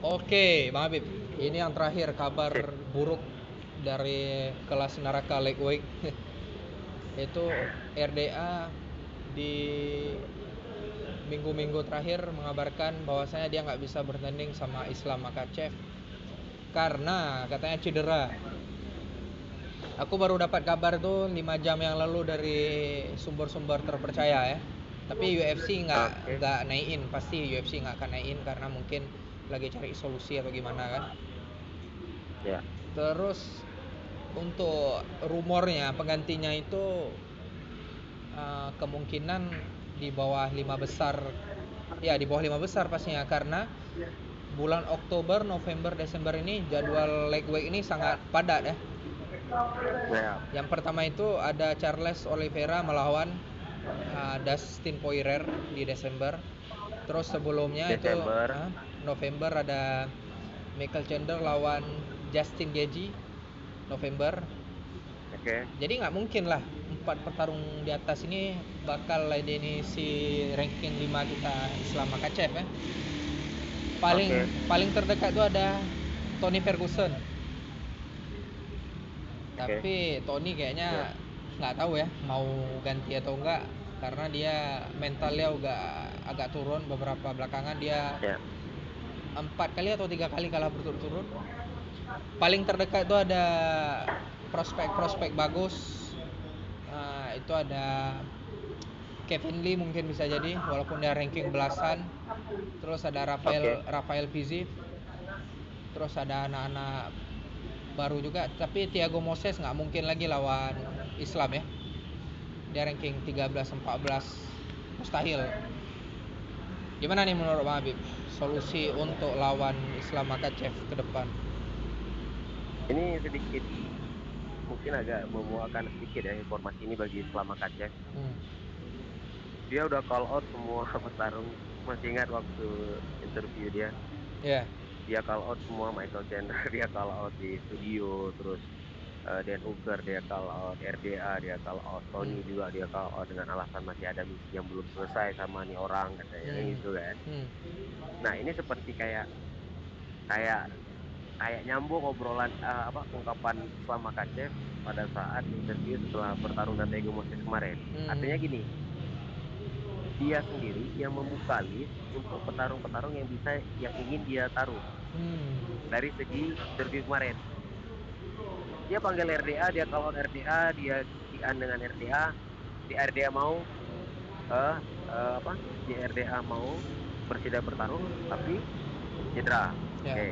Oke, Bang Habib. Ini yang terakhir kabar Sip. buruk dari kelas neraka Lightweight. Itu RDA di minggu-minggu terakhir mengabarkan bahwasanya dia nggak bisa bertanding sama Islam Makhachev karena katanya cedera. Aku baru dapat kabar tuh 5 jam yang lalu dari sumber-sumber terpercaya ya. Tapi UFC nggak Oke. nggak naikin, pasti UFC nggak akan naikin karena mungkin lagi cari solusi atau gimana kan. Ya. Terus untuk rumornya penggantinya itu kemungkinan di bawah 5 besar. Ya, di bawah 5 besar pastinya karena bulan Oktober, November, Desember ini jadwal lightweight ini sangat padat ya. Ya. Yang pertama itu ada Charles Oliveira melawan Dustin Poirier di Desember. Terus sebelumnya itu Desember. November ada Michael Chandler lawan Justin Gaethje November. Oke. Jadi nggak mungkin lah 4 petarung di atas ini bakal ladeni si ranking 5 kita Islam Makhachev ya. Paling Oke. paling terdekat itu ada Tony Ferguson. Oke. Tapi Tony Ya. kayaknya nggak tahu ya mau ganti atau enggak karena dia mentalnya juga agak turun beberapa belakangan dia Ya. 4 kali atau 3 kali kalah berturut-turut. Paling terdekat itu ada prospek-prospek bagus. Itu ada Kevin Lee mungkin bisa jadi walaupun dia ranking belasan. Terus ada Oke. Rafael Fiziev. Terus ada anak-anak baru juga, tapi Thiago Moses nggak mungkin lagi lawan Islam ya. Dia ranking 13 14, mustahil. Gimana nih menurut Bang Habib solusi untuk lawan Islam Makhachev ke depan? Ini sedikit mungkin agak memuakan sedikit ya informasi ini bagi Islam Makhachev. Hmm. Dia udah call out semua petarung. Masih ingat waktu interview dia? Ya. Dia call out semua Michael Chandler, dia call out di studio, terus Dan Hooker dia call out, RDA dia call out, Hmm. Tony juga dia call out dengan alasan masih ada misi yang belum selesai sama nih orang katanya kan Hmm. gitu kan. Hmm. Nah, ini seperti kayak kayak kayak nyambung obrolan ungkapan Islam Makhachev pada saat interview setelah bertarung dengan Diego Moses kemarin. Hmm. Artinya gini, dia sendiri yang membuka list untuk petarung-petarung yang ingin dia taruh Hmm. dari segi interview kemarin. Dia panggil RDA, dia call out RDA, dia kian dengan RDA, di RDA mau eh di RDA mau bersedia bertarung tapi cedera. Ya. Oke.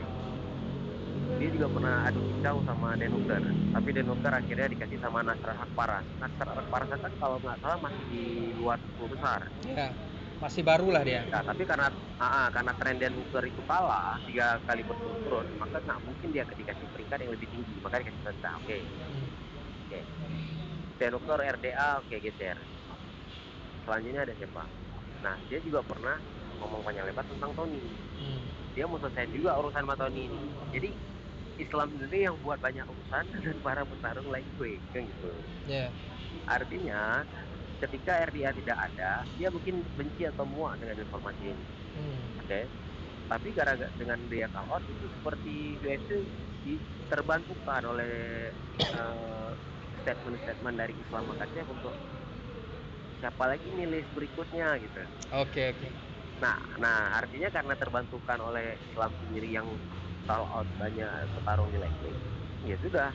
Dia juga pernah adu kicau sama Dan Hooker, tapi Dan Hooker akhirnya dikasih sama Nasrat Akparas. Nasrat Akparas kan kalau nggak salah masih di luar 10 besar. Ya. Masih baru lah dia. Nah, tapi karena tren Dan Hooker itu kalah 3 kali berturut-turut, maka nggak mungkin dia dikasih peringkat yang lebih tinggi, maka dikasih rendah. Oke. Hmm. Oke. Dan Hooker RDA oke geser. Selanjutnya ada siapa? Nah, dia juga pernah ngomong panjang lebar tentang Tony. Hmm. Dia mau selesai juga urusan sama Tony ini. Jadi Islam sendiri yang buat banyak urusan dengan para petarung lightweight kan gitu. Ya. Artinya ketika RDA tidak ada, dia mungkin benci atau muak dengan informasi ini. Hmm. Oke. Tapi gara-gara dengan dia call out itu seperti UFC terbantukan oleh uh, statement-statement dari Islam Makhachev untuk siapa lagi nih list berikutnya gitu. Oke, oke. Nah, artinya karena terbantukan oleh Islam sendiri yang call out banyak petarung di lightweight, ya sudah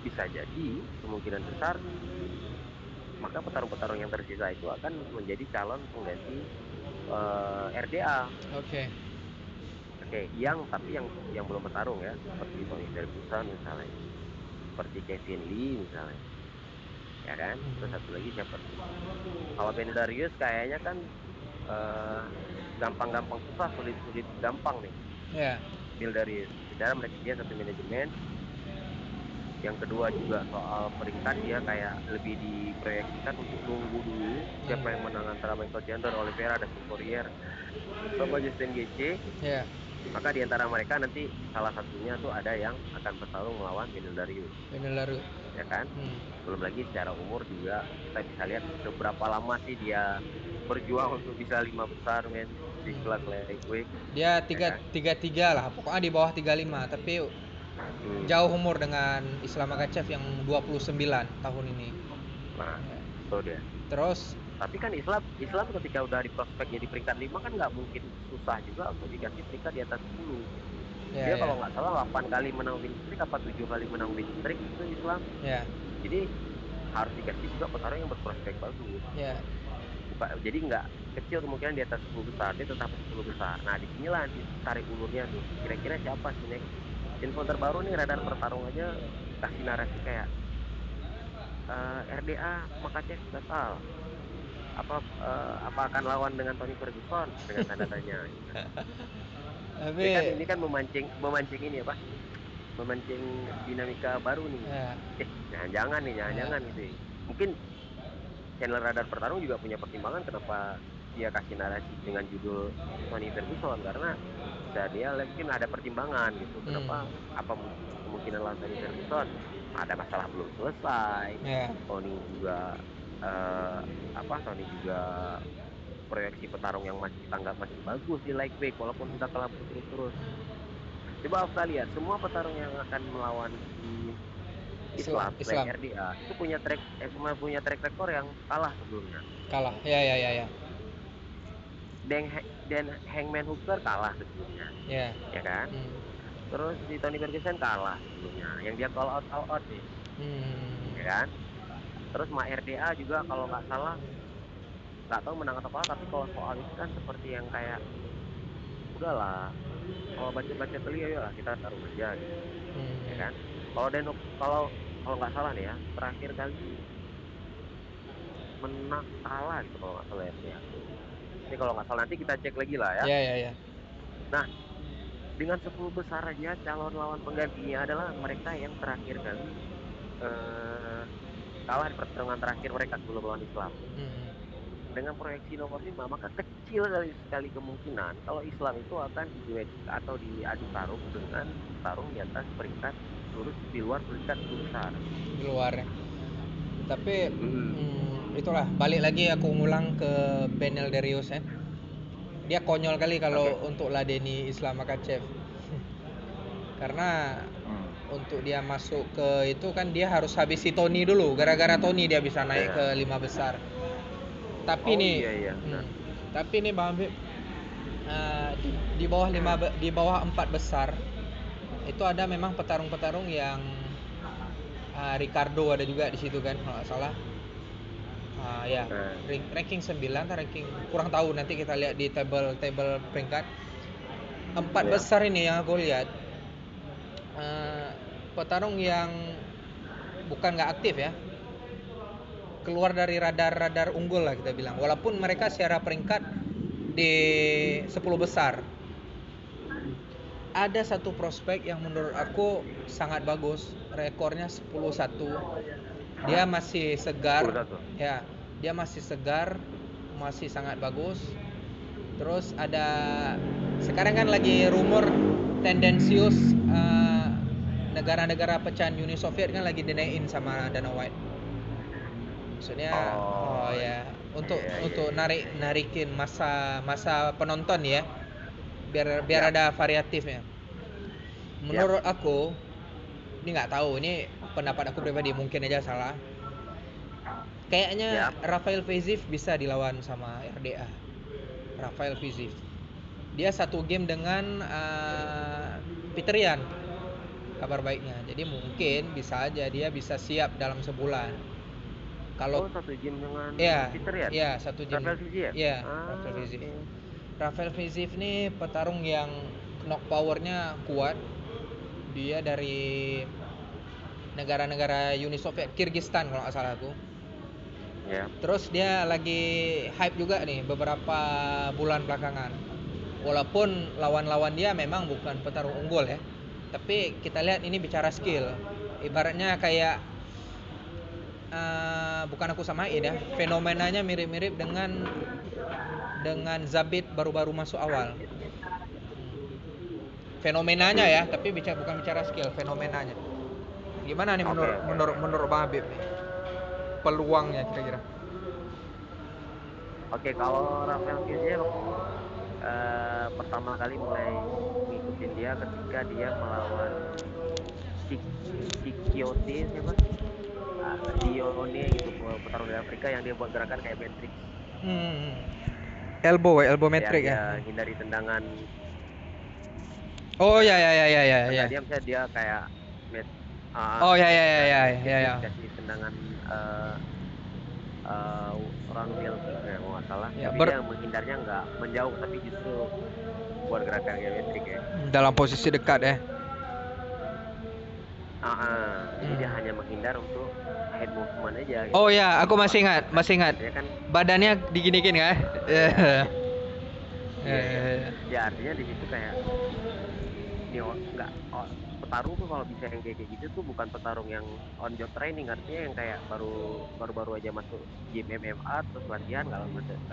bisa jadi kemungkinan besar maka petarung-petarung yang tersisa itu akan menjadi calon pengganti RDA. Oke. Oke, tapi yang belum bertarung ya, seperti Tony Ferguson misalnya, seperti Kevin Lee misalnya, ya kan? Terus Hmm. satu lagi siapa tuh? Kalau Benny Darius kayaknya kan eh, gampang-gampang susah, sulit-sulit gampang nih. Ya. Bill Darius, secara mereka dia satu manajemen, yang kedua juga soal peringkat dia kayak lebih diproyeksikan untuk nunggu dulu siapa yang Hmm. menang antara Michael Chandler, Oliveira, Dustin Poirier sama Justin Gaethje. Ya. Maka di antara mereka nanti salah satunya tuh ada yang akan bertarung melawan Beneil Darius. Benar. ya kan? Belum lagi secara umur juga kita bisa lihat seberapa lama sih dia berjuang untuk bisa 5 besar men di kelas lightweight. Dia Ya kan? 3 lah, pokoknya di bawah 35, tapi jauh umur dengan Islam Makhachev yang 29 tahun ini. Nah, itu dia. Terus Tapi kan Islam ketika udah di prospek jadi peringkat 5 kan nggak mungkin susah juga untuk dikasih peringkat di atas 10. ya Dia ya kalau nggak salah 8 kali menang win streak apa 7 kali menang win streak itu Islam. ya Jadi harus dikasih juga petarung yang berprospek bagus. ya Jadi nggak kecil kemungkinan di atas 10 besar, dia tetap 10 besar. Nah disinilah ditarik ulurnya tuh, kira-kira siapa sih next. Info terbaru nih radar pertarungannya kasih narasi kayak RDA Makhachev gatal, apa akan lawan dengan Tony Ferguson dengan tanda tanya gitu kan. tapi Ini kan memancing ini apa, memancing dinamika baru nih. ya, Jangan-jangan gitu ya. Mungkin channel radar pertarung juga punya pertimbangan kenapa dia kasih narasi dengan judul Tony Ferguson, karena bisa dia mungkin ada pertimbangan gitu. Kenapa, apa kemungkinan lawan Tony Ferguson ada masalah belum selesai. ya. Tony juga Tony juga proyeksi petarung yang masih kita anggap masih bagus di lightweight walaupun sudah kalah berturut-turut. Coba kita lihat semua petarung yang akan melawan si Islam selain Islam RDA itu semua punya track record yang kalah sebelumnya. kalah, ya. Dan Hangman Hooker kalah sebelumnya, Ya. ya kan? Terus si Tony Ferguson kalah sebelumnya, yang dia call out nih, ya kan? Terus Ma RDA juga kalau nggak salah, nggak tahu menang atau kalah, tapi kalau soal itu kan seperti yang kayak udahlah, kalau baca beli ya kita taruh aja gitu, ya kan? Kalau nggak salah nih ya, terakhir kali menang kalah gitu kalau nggak salah RDA. Ini kalau nggak salah nanti kita cek lagi lah ya. Ya. Nah, dengan 10 besar aja calon lawan penggantinya adalah mereka yang terakhir kali kalah di pertarungan terakhir mereka sebelum lawan Islam. Dengan proyeksi nomor 5, maka kecil sekali kemungkinan kalau Islam itu akan diduet atau diadu taruh dengan petarung di atas peringkat di luar peringkat 10 besar. Di luar ya. Tapi itulah, balik lagi aku ngulang ke Benel Darius ya. Dia konyol kali kalau untuk ladeni Islam Makhachev. Karena untuk dia masuk ke itu kan dia harus habisi Tony dulu. Gara-gara Tony dia bisa naik ke 5 besar. Tapi tapi nih Bang Habib, di bawah 4 besar itu ada memang petarung-petarung yang Ricardo ada juga di situ kan kalau nggak salah. Ranking 9 atau ranking kurang tahu, nanti kita lihat di table peringkat 4 besar ini yang aku lihat petarung yang bukan nggak aktif ya, keluar dari radar unggul lah kita bilang, walaupun mereka secara peringkat di 10 besar. Ada satu prospek yang menurut aku sangat bagus, rekornya 10-1. Dia masih segar. Ya, dia masih segar, masih sangat bagus. Terus ada sekarang kan lagi rumor tendensius negara-negara pecahan Uni Soviet kan lagi dinaikin sama Dana White. Maksudnya untuk narikin masa penonton ya, biar ada variatifnya. Menurut aku, ini nggak tahu, ini pendapat aku pribadi, mungkin aja salah. Kayaknya Rafael Fiziev bisa dilawan sama RDA. Rafael Fiziev, dia satu game dengan Peter Yan, kabar baiknya. Jadi mungkin bisa aja dia bisa siap dalam sebulan. Kalau satu game dengan Peter Yan? Ya, satu game. Rafael Fiziev? Ya, Rafael Fiziev. Rafael Fiziev ini petarung yang knock powernya kuat. Dia dari negara-negara Uni Soviet, Kyrgyzstan kalau nggak salah aku. Terus dia lagi hype juga nih beberapa bulan belakangan. Walaupun lawan-lawan dia memang bukan petarung unggul ya, tapi kita lihat ini bicara skill. Ibaratnya kayak bukan aku samain ya, fenomenanya mirip-mirip dengan Zabit baru-baru masuk awal. Fenomenanya ya, tapi bukan bicara skill, fenomenanya. Gimana nih Oke, menurut oke, menurut oke. menurut Bang Habib nih? Peluangnya kira-kira. Oke, kalau Rafael Fiziev waktu pertama kali mulai ngikutin dia ketika dia melawan Sikiote siapa? Dione gitu, petarung dari Afrika yang dia buat gerakan kayak matrix. Hmm. Elbow Yang metric ya. dia hindari tendangan. Oh ya Nah, ya ya ya ya enggak, ya. dia misalnya dia kayak Oh ya ya ya nah, di ya matrix ya dia ya. dikasih tendangan eh roundhouse kick ya kalau nggak salah, Ya tapi dia menghindarnya nggak menjauh tapi justru buat gerakan geometrik ya. dalam posisi dekat ya. Jadi dia Hmm. hanya menghindar untuk head movement aja Oh gitu. ya, Jadi aku pas masih ingat. artinya kan Badannya diginikin kan? ya, Ya iya ya ya. ya. Ya artinya di situ kayak ini nggak petarung tuh kalau bisa yang kayak gitu tuh bukan petarung yang on job training, artinya yang kayak baru aja masuk gym MMA terus latihan nggak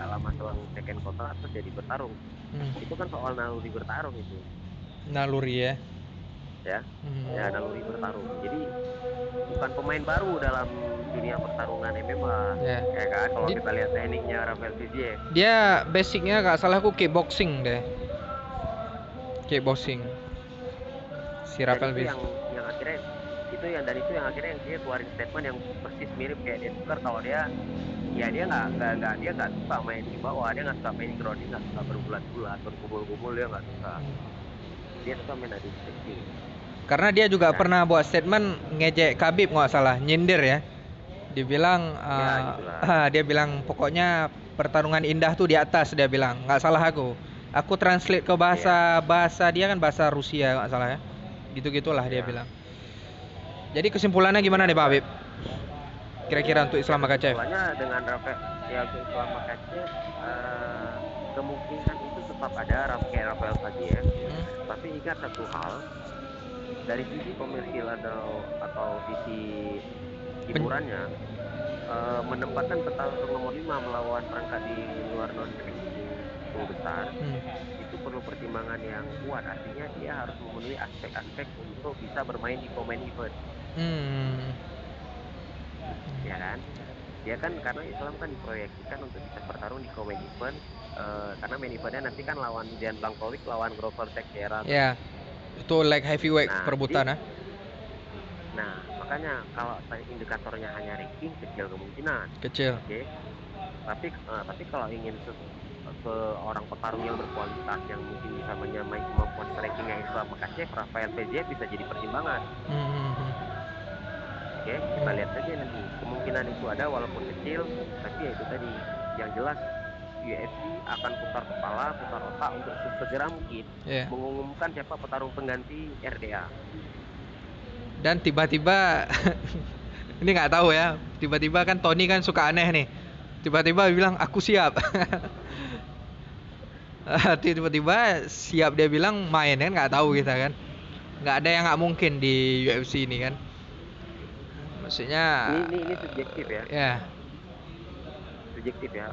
lama selang second kontrak terus jadi bertarung. Hmm. Itu kan soal naluri bertarung itu Naluri ya. ya. Ya Hmm. naluri bertarung. Jadi bukan pemain baru dalam dunia pertarungan MMA Ya. ya kan, kalau Di- kita lihat tekniknya Rafael Fiziev. Dia basicnya gak salah aku kickboxing deh. Kickboxing. Si Dan Rafael itu Viz. yang akhirnya itu yang akhirnya yang dia keluarin statement yang persis mirip kayak Dennis Tucker, kalau dia ya dia nggak suka main di bawah, dia nggak suka main di ground, dia nggak suka bergulat-gulat bergumul-gumul, dia nggak suka, dia suka main adu striking Karena dia ya juga kan. pernah buat statement ngejek Khabib nggak salah, nyindir ya. Dibilang Ya gitulah. dia bilang pokoknya pertarungan indah tuh di atas, dia bilang. Nggak salah aku. Aku translate ke Ya, bahasa dia kan bahasa Rusia nggak salah ya. Gitu-gitulah dia ya, bilang. Jadi kesimpulannya gimana ya nih Pak udah. Habib? Kira-kira untuk Ya Islam Makhachev? kesimpulannya dengan Rafael, ya untuk Islam Makhachev, kemungkinan itu tetap ada kayak Rafael Faziev, tapi ingat satu hal, dari sisi komersil atau sisi Pen- hiburannya, menempatkan petarung nomor 5 melawan perangkat di luar non ranking 10 besar hmm. itu perlu pertimbangan yang kuat, artinya dia harus memenuhi aspek-aspek untuk bisa bermain di co-main event Hmm. ya kan. Dia kan karena Islam kan diproyeksikan untuk bisa bertarung di co-main event, karena main eventnya nanti kan lawan Jan Blachowicz lawan Grover Teixeira tuh. Ya, itu like heavyweight Nah jadi, perebutan ya. makanya kalau indikatornya hanya ranking kecil kemungkinan. Kecil. Oke. Tapi kalau ingin seorang petarung yang berkualitas yang mungkin bisa menyamai kemampuan strikingnya Islam Makhachev, Rafael Fiziev bisa jadi pertimbangan. Oke, kita lihat saja nanti. Kemungkinan itu ada walaupun kecil, tapi ya itu tadi. Yang jelas UFC akan putar kepala, putar otak untuk sesegera mungkin Ya. mengumumkan siapa petarung pengganti RDA. Dan tiba-tiba ini nggak tahu ya, tiba-tiba kan Tony kan suka aneh nih, tiba-tiba bilang aku siap. Tiba-tiba siap dia bilang main kan, nggak tahu kita kan, nggak ada yang nggak mungkin di UFC ini kan, maksudnya Ini subjektif ya. ya. Subjektif ya.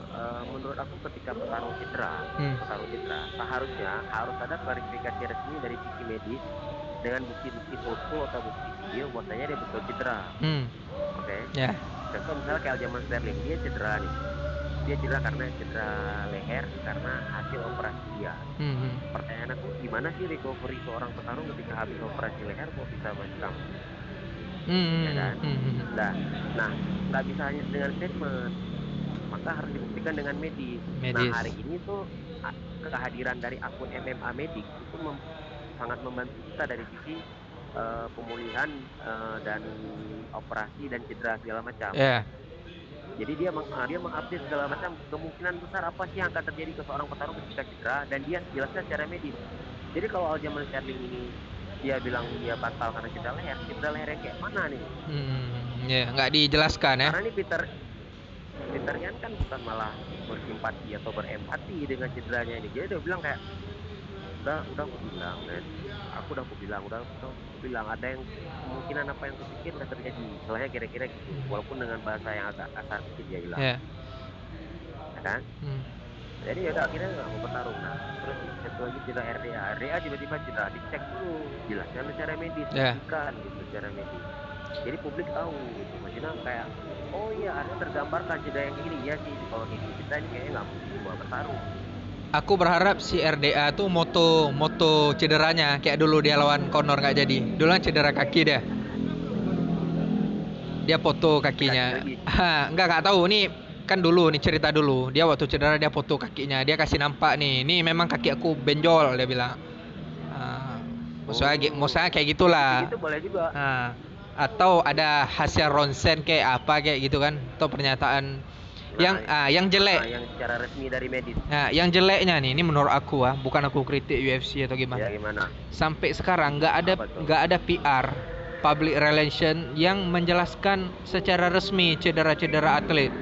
Menurut aku ketika Hmm. petarung cedera, seharusnya harus ada klarifikasi resmi dari sisi medis dengan bukti-bukti foto atau bukti video bahwasanya dia betul cedera. Hmm. Oke. Ya. Contoh misalnya kayak Aljamain Sterling, dia cedera nih. Dia cedera karena cedera leher karena hasil operasi dia. Hmm. Pertanyaan aku, gimana sih recovery seorang petarung ketika habis operasi leher kok bisa macam, ya Hmm. kan? Nah, nggak bisa hanya dengan statement, maka harus dibuktikan dengan medis. Nah, Medis. hari ini tuh kehadiran dari akun MMA Medik itu sangat membantu kita dari sisi pemulihan dan operasi dan cedera segala macam. Ya. Jadi dia mengupdate segala macam kemungkinan besar apa sih yang akan terjadi ke seorang petarung ketika cedera, dan dia jelaskan secara medis. Jadi kalau Aljamain Sterling ini dia bilang dia batal karena cedera leher yang kayak mana nih? Ya nggak dijelaskan ya. Karena ini Peter Yan kan bukan malah bersimpati atau berempati dengan cederanya ini. Jadi dia bilang kayak, udah aku bilang, men. Udah aku bilang ada yang kemungkinan apa yang kupikir udah terjadi. Istilahnya kira-kira gitu. Walaupun dengan bahasa yang agak kasar dikit dia bilang, Ya. ya kan? Jadi ya udah akhirnya nggak mau bertarung. Nah, terus satu lagi cedera RDA tiba-tiba cedera, dicek dulu, jelaskan secara medis, Ya. buktikan gitu secara medis. Jadi publik tahu gitu. Maksudnya kayak, oh iya ada tergambarkan cedera yang gini. Iya sih, kalau di kita ini kayaknya nggak mungkin semua bertarung. Aku berharap si RDA tuh moto cederanya kayak dulu dia lawan Conor nggak jadi. Dulu kan cedera kaki dia. Dia foto kakinya. Lagi. Nggak tahu nih, kan dulu nih cerita dulu. Dia waktu cedera dia foto kakinya. Dia kasih nampak nih. Nih memang kaki aku benjol dia bilang. Maksudnya kayak gitulah. Gitu boleh juga. Atau ada hasil ronsen kayak apa kayak gitu kan. Atau pernyataan yang jelek. Yang secara resmi dari medis. Nah, yang jeleknya nih, ini menurut aku bukan aku kritik UFC atau gimana. Ya gimana? Sampai sekarang nggak ada PR, public relation yang menjelaskan secara resmi cedera-cedera atlet.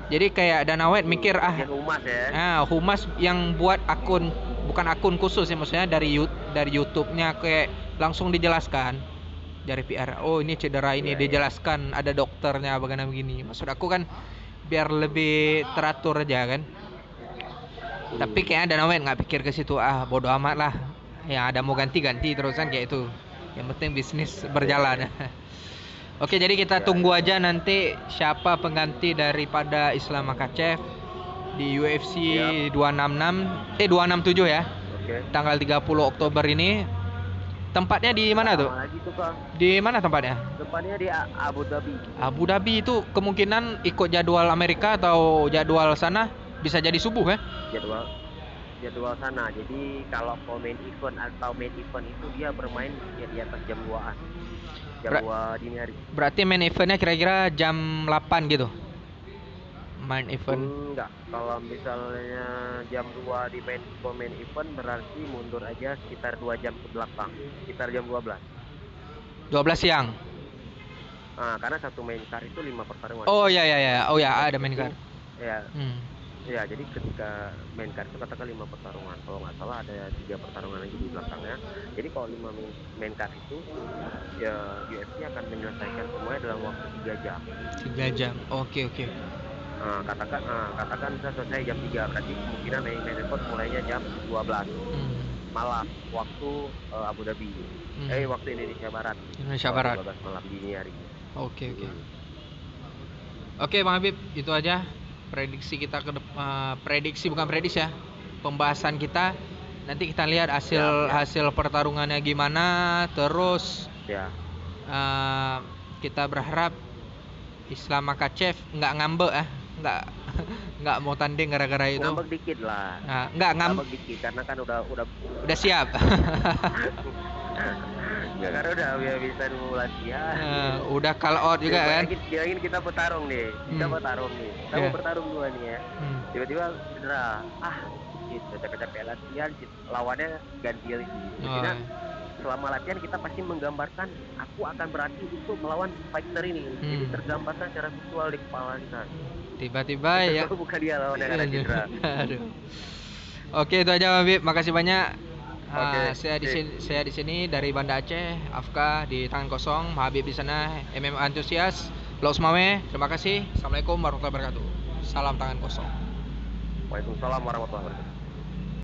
Jadi kayak Dana White mikir humas ya. Humas yang buat akun, bukan akun khusus ya, maksudnya dari YouTube-nya kayak langsung dijelaskan dari PR. Oh, ini cedera ini dijelaskan ada dokternya bagaimana begini. Maksud aku kan biar lebih teratur aja kan. Tapi kayaknya Dana White nggak pikir ke situ, bodo amat lah. Ya ada mau ganti terusan kayak itu. Yang penting bisnis berjalan. Oke, jadi kita tunggu aja nanti siapa pengganti daripada Islam Makhachev di UFC 267 ya. Tanggal 30 Oktober ini. Tempatnya di mana tuh? Di mana tempatnya? Tempatnya di Abu Dhabi. Abu Dhabi itu kemungkinan ikut jadwal Amerika atau jadwal sana bisa jadi subuh ya? Jadwal sana. Jadi kalau main event atau main event itu dia bermain di atas jam 2-an. Jam 2 dini hari. Berarti main eventnya kira-kira jam 8 gitu? Main event? Enggak. Kalau misalnya jam 2 di main event berarti mundur aja sekitar 2 jam ke belakang. Sekitar jam 12. 12 siang? Karena satu main card itu 5 pertarungan. Oh ya. Oh ya, ada main card. Ya. Ya, jadi ketika main card itu katakan 5 pertarungan. Kalau nggak salah ada 3 pertarungan lagi di belakangnya. Jadi kalau 5 main card itu ya UFC akan menyelesaikan semuanya dalam waktu 3 jam. 3 jam. Oke. Katakan bisa selesai jam 3, berarti kemungkinan main event mulainya jam 12 malam waktu Abu Dhabi. Waktu Indonesia Barat. 12 malam dini hari. Oke. Oke, Bang Habib, itu aja prediksi kita pembahasan kita. Nanti kita lihat hasil pertarungannya gimana. Terus kita berharap Islam Makhachev nggak ngambek nggak mau tanding gara-gara itu. Ngambek dikit lah. Nggak ngambek dikit karena kan udah siap. Ya karena udah bisa latihan. Udah call out juga kan. Bilangin kita bertarung nih. Kita mau bertarung dua nih ya. Tiba-tiba cedera. Gitu, capek-capek latihan, lawannya ganti lagi. Maksudnya selama latihan kita pasti menggambarkan aku akan berarti untuk melawan fighter ini. Jadi tergambarkan secara visual di kepala kita. Tiba-tiba ya. Bukan dia lawan yang ada cedera. Aduh. Oke, itu aja Habib. Makasih banyak. Saya di sini dari Banda Aceh, Afka di tangan kosong, Habib di sana, MMA antusias, Laus Mawe. Terima kasih. Assalamualaikum warahmatullahi wabarakatuh. Salam tangan kosong. Waalaikumsalam warahmatullahi wabarakatuh.